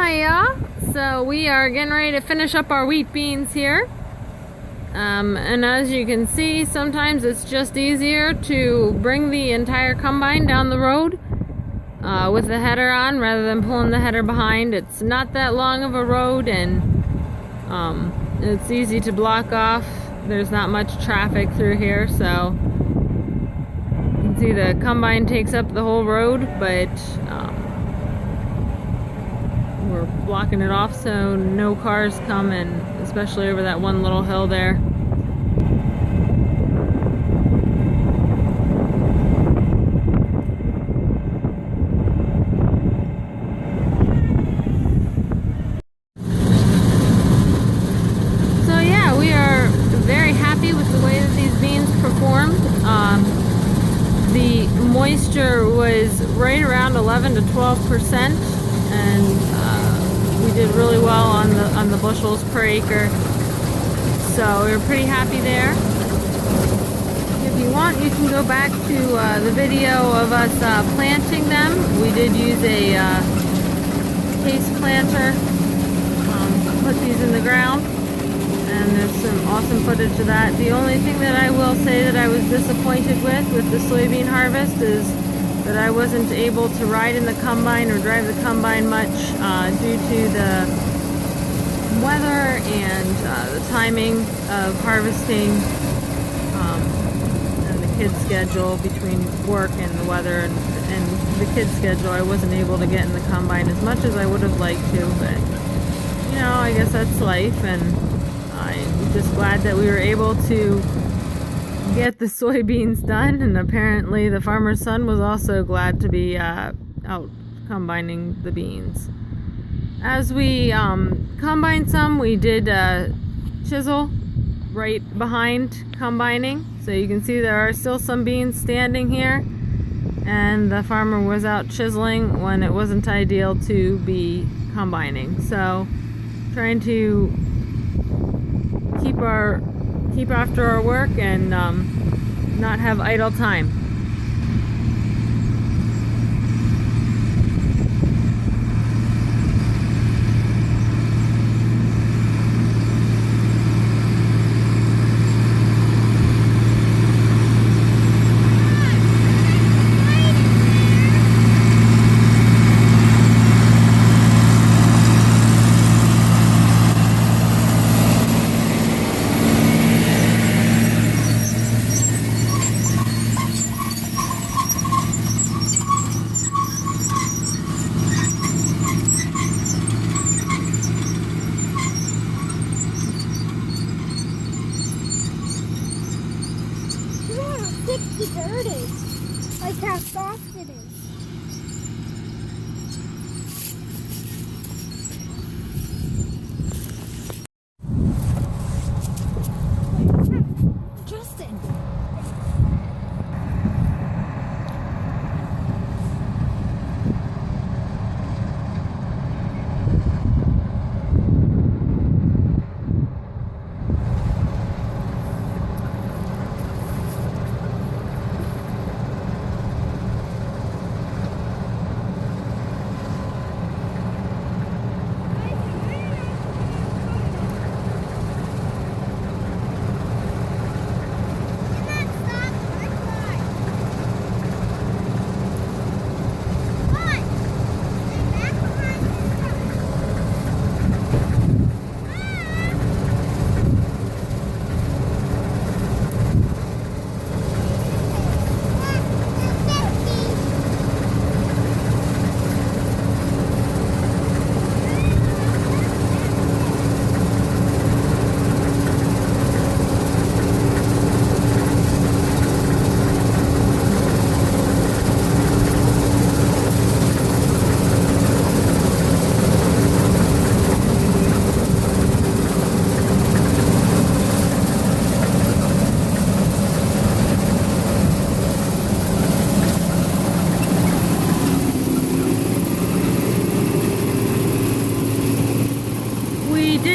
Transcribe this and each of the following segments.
Hiya! So we are getting ready to finish up our wheat beans here. And as you can see, sometimes it's just easier to bring the entire combine down the road with the header on rather than pulling the header behind. It's not that long of a road, and it's easy to block off. There's not much traffic through here, so you can see the combine takes up the whole road, but we're blocking it off so no cars come in, especially over that one little hill there. So yeah, we are very happy with the way that these beans performed. The moisture was right around 11 to 12%, and we did really well on the bushels per acre. So we were pretty happy there. If you want, you can go back to the video of us planting them. We did use a case planter to put these in the ground. And there's some awesome footage of that. The only thing that I will say that I was disappointed with the soybean harvest is that I wasn't able to ride in the combine or drive the combine much due to the weather and the timing of harvesting and the kids' schedule between work and the weather and the kids' schedule. I wasn't able to get in the combine as much as I would have liked to, but you know, I guess that's life, and I'm just glad that we were able to get the soybeans done, and apparently the farmer's son was also glad to be out combining the beans. As we combined some, we did chisel right behind combining, so you can see there are still some beans standing here, and the farmer was out chiseling when it wasn't ideal to be combining. So trying to keep after our work and not have idle time. The dirt is, like how soft it is. Justin.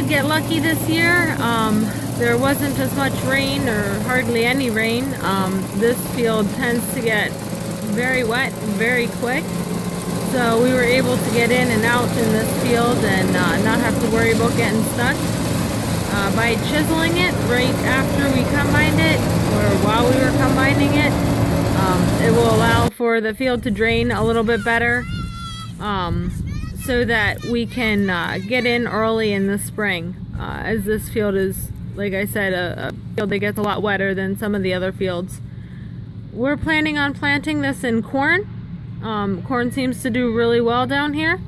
Get lucky this year. There wasn't as much rain, or hardly any rain. This field tends to get very wet very quick. So we were able to get in and out in this field and not have to worry about getting stuck. By chiseling it right after we combined it, or while we were combining it, it will allow for the field to drain a little bit better, so that we can get in early in the spring, as this field is, like I said, a field that gets a lot wetter than some of the other fields. We're planning on planting this in corn. Corn seems to do really well down here,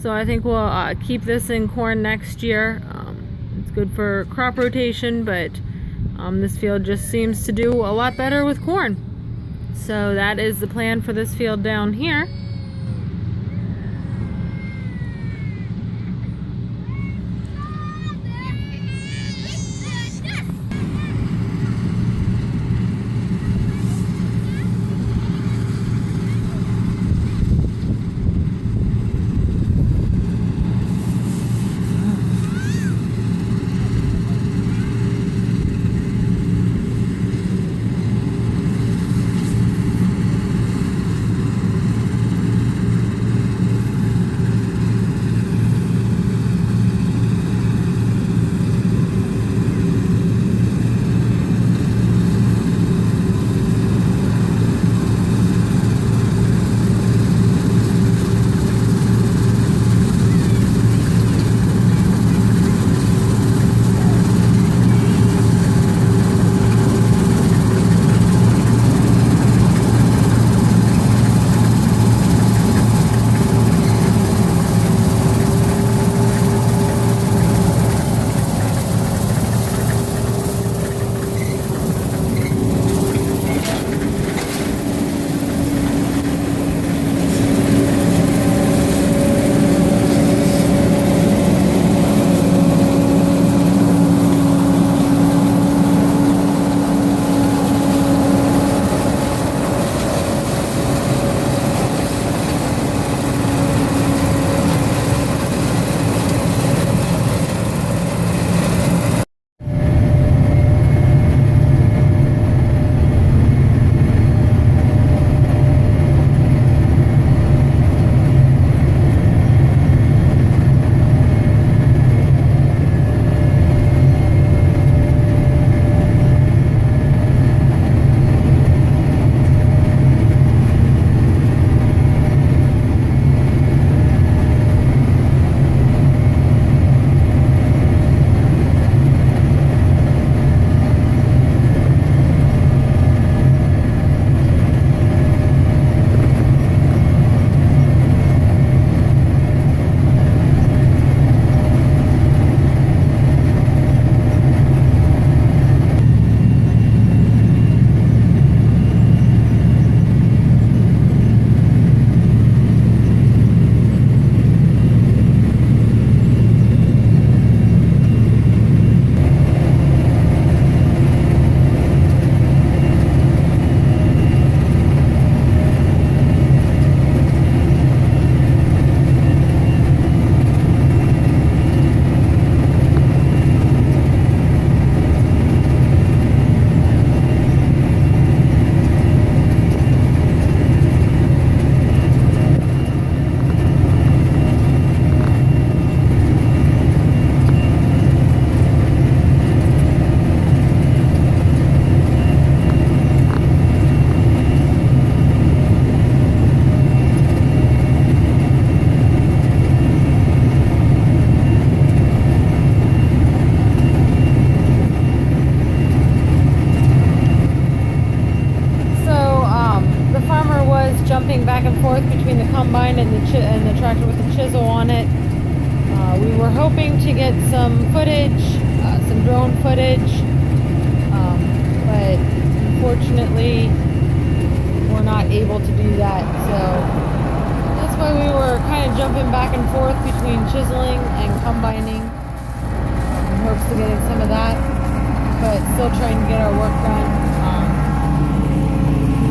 so I think we'll keep this in corn next year. It's good for crop rotation, but this field just seems to do a lot better with corn. So that is the plan for this field down here. jumping back and forth between the combine and the tractor with the chisel on it. We were hoping to get some footage, some drone footage, but unfortunately we're not able to do that. So that's why we were kind of jumping back and forth between chiseling and combining in hopes of getting some of that, but still trying to get our work done.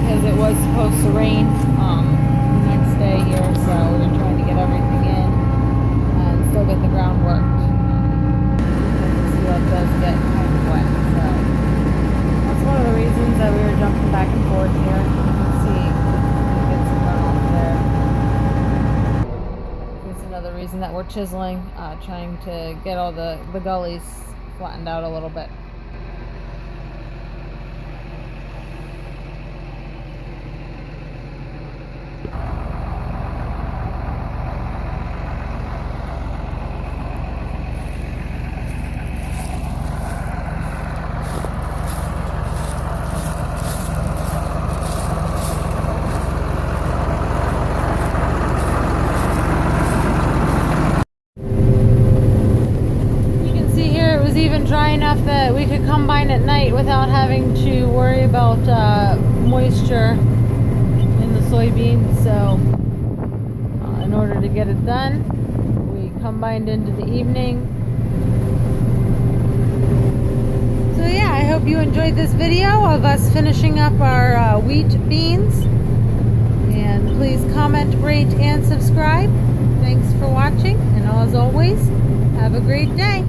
Because it was supposed to rain the next day here, so we're trying to get everything in and still get the ground worked. Because the field does get kind of wet, so that's one of the reasons that we were jumping back and forth here. You can see it gets some runoff there. reason that we're chiseling, trying to get all the gullies flattened out a little bit. Even dry enough that we could combine at night without having to worry about moisture in the soybeans. So in order to get it done, we combined into the evening. So yeah, I hope you enjoyed this video of us finishing up our wheat beans, and please comment, rate, and subscribe. Thanks for watching, and as always, have a great day.